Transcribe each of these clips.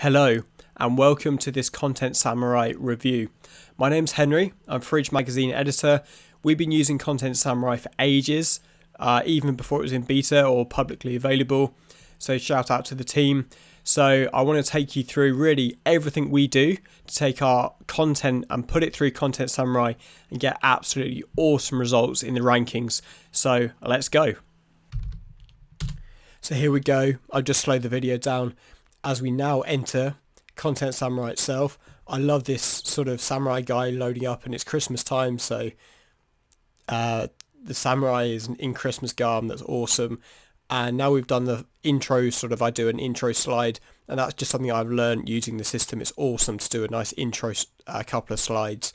Hello and welcome to this Content Samurai review. My name's Henry, I'm Fridge Magazine editor. We've been using Content Samurai for ages, even before it was in beta or publicly available. So shout out to the team. So I want to take you through really everything we do to take our content and put it through Content Samurai and get absolutely awesome results in the rankings. So let's go. So here we go. I've just slowed the video down as we now enter Content Samurai itself. I love this sort of samurai guy loading up, and it's Christmas time, so the samurai is in Christmas garb. That's awesome. And now we've done the intro, I do an intro slide, and that's just something I've learned using the system. It's awesome to do a nice intro, a couple of slides,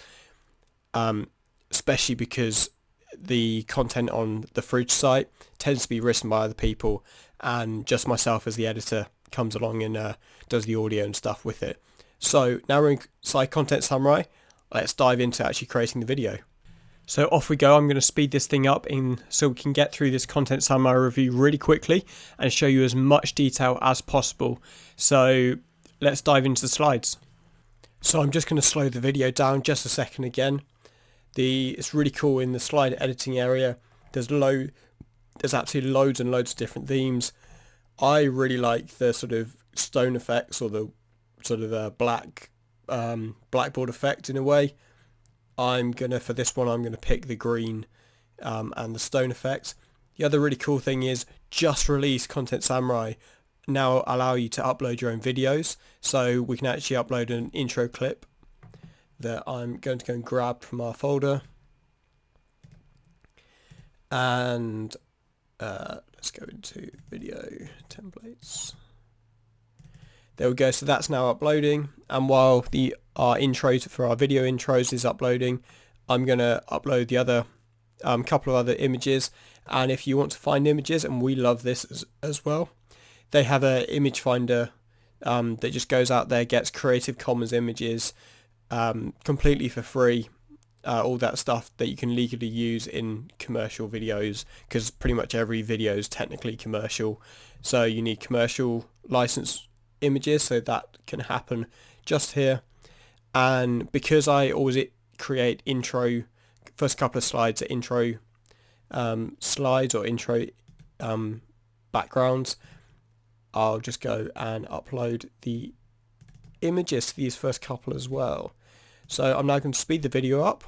especially because the content on the Fridge site tends to be written by other people, and just myself as the editor comes along and does the audio and stuff with it. So now we're inside Content Samurai. Let's dive into actually creating the video. So off we go. I'm going to speed this thing up so we can get through this Content Samurai review really quickly and show you as much detail as possible. So let's dive into the slides. So I'm just going to slow the video down just a second again. It's really cool in the slide editing area. There's absolutely loads and loads of different themes. I really like the sort of stone effects, or the sort of blackboard effect in a way. For this one, I'm gonna pick the green and the stone effect. The other really cool thing is just released Content Samurai now allow you to upload your own videos. So we can actually upload an intro clip that I'm going to go and grab from our folder. And let's go into video templates. There we go. So that's now uploading, and while our intro for our video intros is uploading, I'm going to upload the other couple of other images. And if you want to find images, and we love this as well, they have an image finder that just goes out there, gets Creative Commons images completely for free. All that stuff that you can legally use in commercial videos, because pretty much every video is technically commercial. So you need commercial license images, so that can happen just here. And because I always create first couple of slides are intro slides or intro backgrounds, I'll just go and upload the images to these first couple as well. So I'm now going to speed the video up,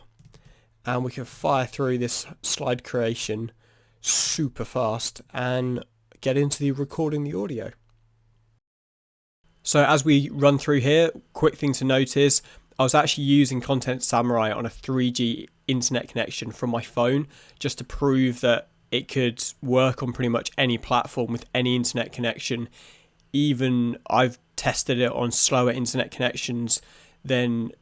and we can fire through this slide creation super fast and get into the recording the audio. So as we run through here, quick thing to notice, I was actually using Content Samurai on a 3G internet connection from my phone, just to prove that it could work on pretty much any platform with any internet connection. Even I've tested it on slower internet connections than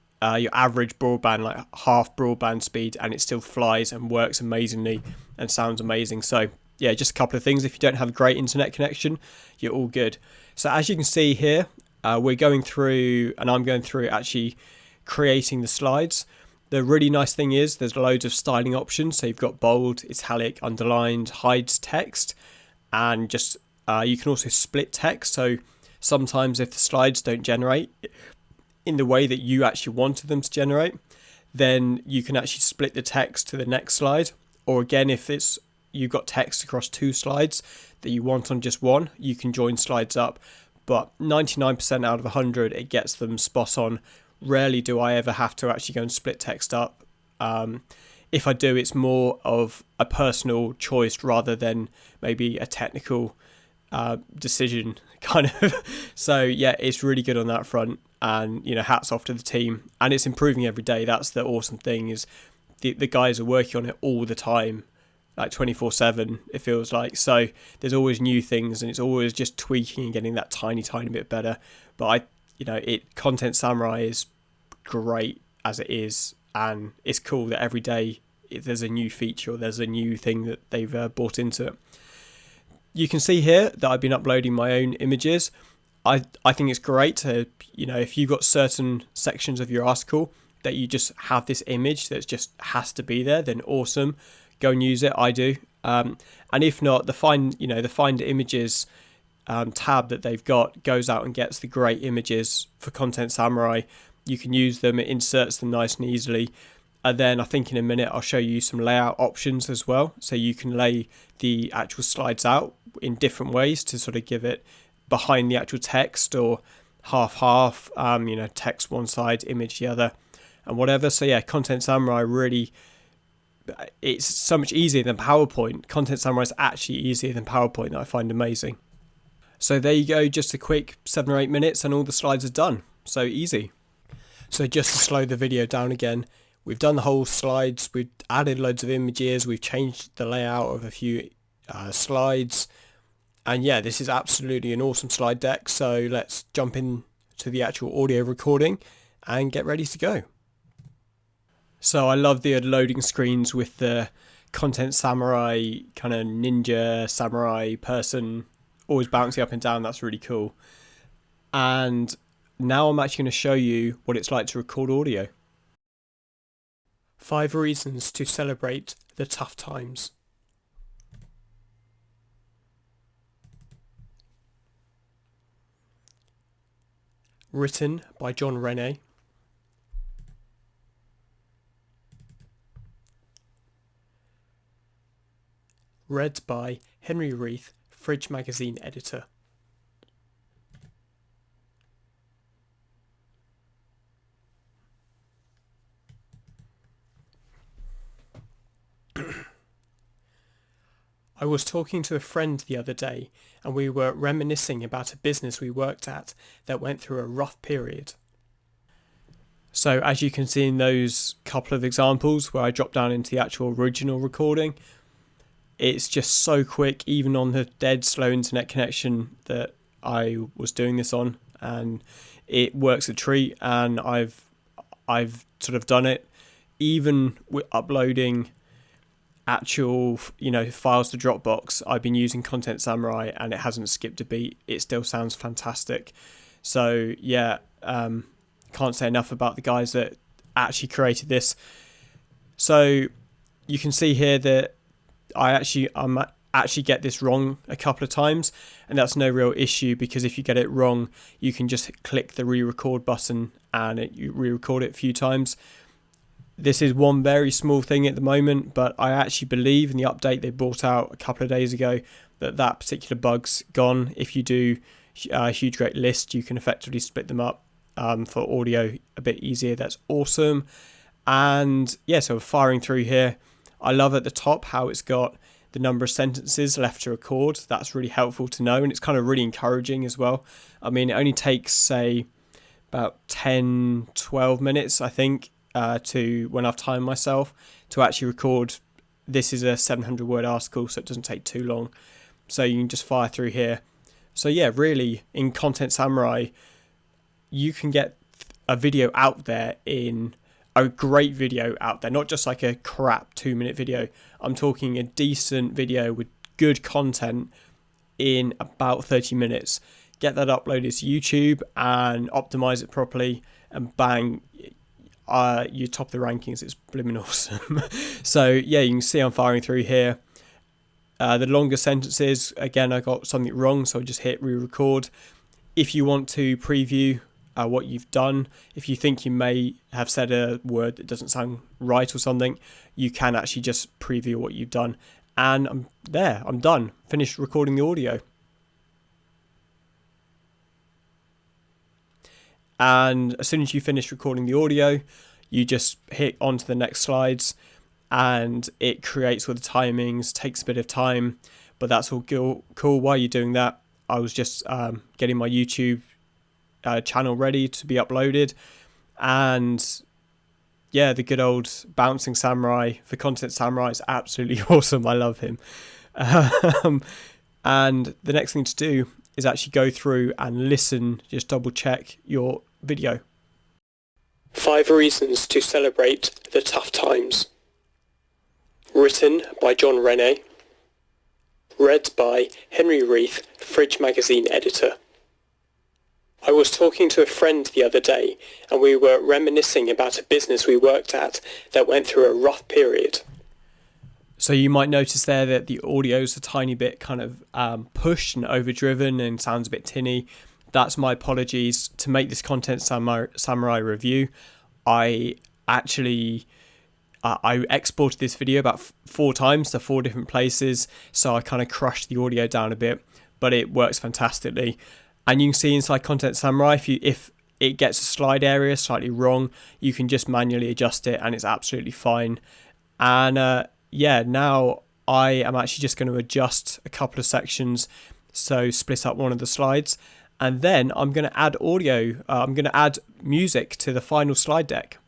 your average broadband, like half broadband speed, and it still flies and works amazingly and sounds amazing. So yeah, just a couple of things. If you don't have a great internet connection, you're all good. So as you can see here, we're going through, and I'm going through actually creating the slides. The really nice thing is there's loads of styling options. So you've got bold, italic, underlined, hides text, and just you can also split text. So sometimes if the slides don't generate in the way that you actually wanted them to generate, then you can actually split the text to the next slide. Or again, if you've got text across two slides that you want on just one, you can join slides up. But 99% out of 100, it gets them spot on. Rarely do I ever have to actually go and split text up. If I do, it's more of a personal choice rather than maybe a technical decision kind of. So yeah, it's really good on that front, and hats off to the team, and it's improving every day. That's the awesome thing, is the guys are working on it all the time, like 24/7 it feels like. So there's always new things, and it's always just tweaking and getting that tiny bit better. But Content Samurai is great as it is, and it's cool that every day there's a new feature or there's a new thing that they've brought into it. You can see here that I've been uploading my own images. I think it's great to, if you've got certain sections of your article that you just have this image that just has to be there, then awesome, go and use it. I do. And if not, the find images tab that they've got goes out and gets the great images for Content Samurai. You can use them, it inserts them nice and easily. And then I think in a minute I'll show you some layout options as well. So you can lay the actual slides out in different ways to sort of give it behind the actual text, or half, text one side, image the other, and whatever. So yeah, Content Samurai really, it's so much easier than PowerPoint. Content Samurai is actually easier than PowerPoint, that I find amazing. So there you go, just a quick 7 or 8 minutes and all the slides are done. So easy. So just to slow the video down again, we've done the whole slides, we've added loads of images, we've changed the layout of a few slides, and yeah, this is absolutely an awesome slide deck. So let's jump in to the actual audio recording and get ready to go. So I love the loading screens with the Content Samurai kind of ninja samurai person always bouncing up and down. That's really cool. And now I'm actually going to show you what it's like to record audio. 5 reasons to celebrate the tough times. Written by John Rene. Read by Henry Reith, Fridge Magazine editor. I was talking to a friend the other day and we were reminiscing about a business we worked at that went through a rough period. So as you can see in those couple of examples where I dropped down into the actual original recording, it's just so quick, even on the dead slow internet connection that I was doing this on, and it works a treat. And I've sort of done it even with uploading actual files to Dropbox. I've been using Content Samurai and it hasn't skipped a beat. It still sounds fantastic. So yeah, can't say enough about the guys that actually created this. So you can see here that I actually get this wrong a couple of times, and that's no real issue, because if you get it wrong you can just click the re-record button and you re-record it a few times. This is one very small thing at the moment, but I actually believe in the update they brought out a couple of days ago that particular bug's gone. If you do a huge great list, you can effectively split them up for audio a bit easier. That's awesome. And yeah, so firing through here, I love at the top how it's got the number of sentences left to record. That's really helpful to know, and it's kind of really encouraging as well. I mean, it only takes, say, about 10-12 minutes, I think, to, when I've timed myself, to actually record. This is a 700 word article, so it doesn't take too long. So you can just fire through here. So yeah, really, in Content Samurai, you can get a video out there, in a great video out there, not just like a crap 2-minute video. I'm talking a decent video with good content in about 30 minutes. Get that uploaded to YouTube and optimize it properly, and bang, you're top of the rankings. It's blooming awesome. So yeah, you can see I'm firing through here. The longer sentences, again, I got something wrong, so I just hit re-record. If you want to preview what you've done, if you think you may have said a word that doesn't sound right or something, you can actually just preview what you've done. And I'm done, finished recording the audio. And as soon as you finish recording the audio, you just hit on to the next slides, and it creates all the timings. Takes a bit of time, but that's all cool. While you're doing that, I was just getting my YouTube channel ready to be uploaded, and yeah, the good old bouncing samurai for Content Samurai is absolutely awesome. I love him. And the next thing to do is actually go through and listen, just double check your video. 5 reasons to celebrate the tough times. Written by John Rene. Read by Henry Reith, Fridge Magazine editor. I was talking to a friend the other day and we were reminiscing about a business we worked at that went through a rough period. So you might notice there that the audio is a tiny bit kind of pushed and overdriven and sounds a bit tinny. That's my apologies. To make this Content Samurai review, I actually I exported this video about 4 times to 4 different places, so I kind of crushed the audio down a bit, but it works fantastically. And you can see inside Content Samurai, if it gets a slide area slightly wrong, you can just manually adjust it and it's absolutely fine. And yeah, now I am actually just going to adjust a couple of sections, so split up one of the slides, and then I'm going to add audio. I'm going to add music to the final slide deck.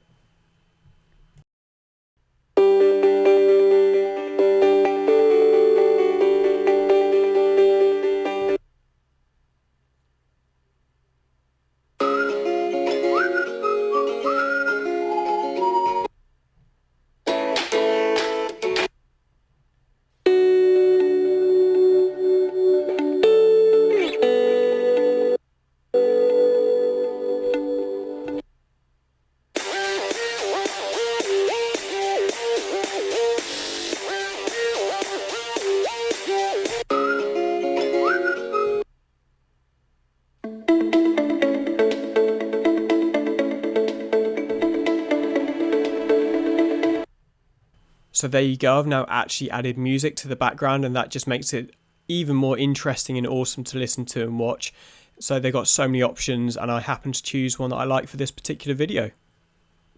So there you go, I've now actually added music to the background, and that just makes it even more interesting and awesome to listen to and watch. So they've got so many options, and I happen to choose one that I like for this particular video.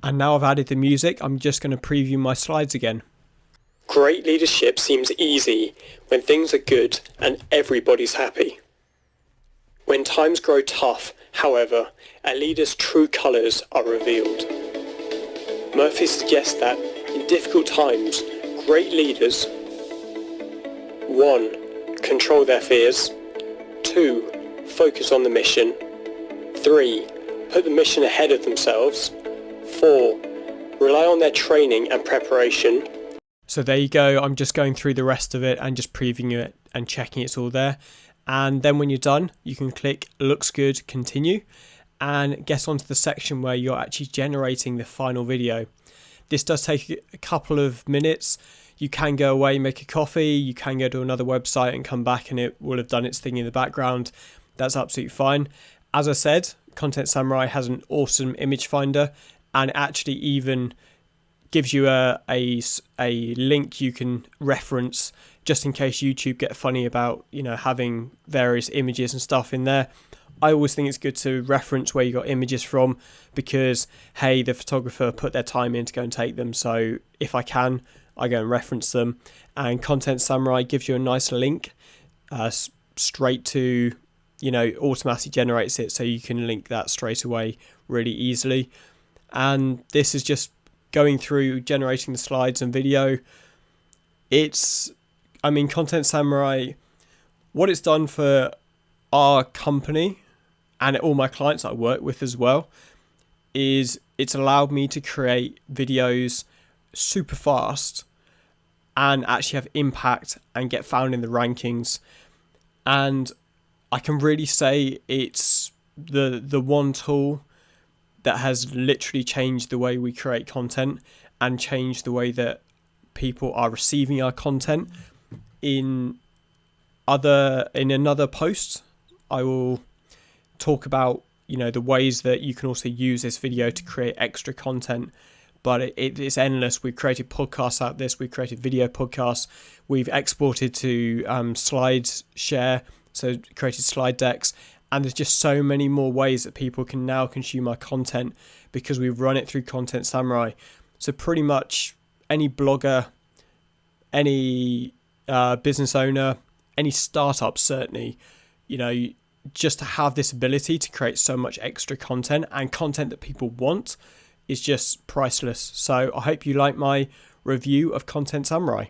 And now I've added the music, I'm just going to preview my slides again. Great leadership seems easy when things are good and everybody's happy. When times grow tough, however, a leader's true colours are revealed. Murphy suggests that in difficult times, great leaders 1. Control their fears. 2. Focus on the mission. 3. Put the mission ahead of themselves. 4. Rely on their training and preparation. So there you go, I'm just going through the rest of it and just previewing it and checking it's all there. And then when you're done, you can click looks good, continue, and get onto the section where you're actually generating the final video. This does take a couple of minutes. You can go away, make a coffee, you can go to another website and come back and it will have done its thing in the background. That's absolutely fine. As I said, Content Samurai has an awesome image finder and actually even gives you a link you can reference just in case YouTube get funny about, having various images and stuff in there. I always think it's good to reference where you got images from because, hey, the photographer put their time in to go and take them. So if I can, I go and reference them. And Content Samurai gives you a nice link straight to, automatically generates it. So you can link that straight away really easily. And this is just going through generating the slides and video. Content Samurai, what it's done for our company and all my clients I work with as well is it's allowed me to create videos super fast and actually have impact and get found in the rankings. And I can really say it's the one tool that has literally changed the way we create content and changed the way that people are receiving our content. In another post, I will talk about the ways that you can also use this video to create extra content, but it's endless. We've created podcasts out of this, we've created video podcasts, we've exported to slides share, so created slide decks, and there's just so many more ways that people can now consume our content because we've run it through Content Samurai. So pretty much any blogger, any business owner, any startup certainly, just to have this ability to create so much extra content and content that people want is just priceless. So I hope you like my review of Content Samurai.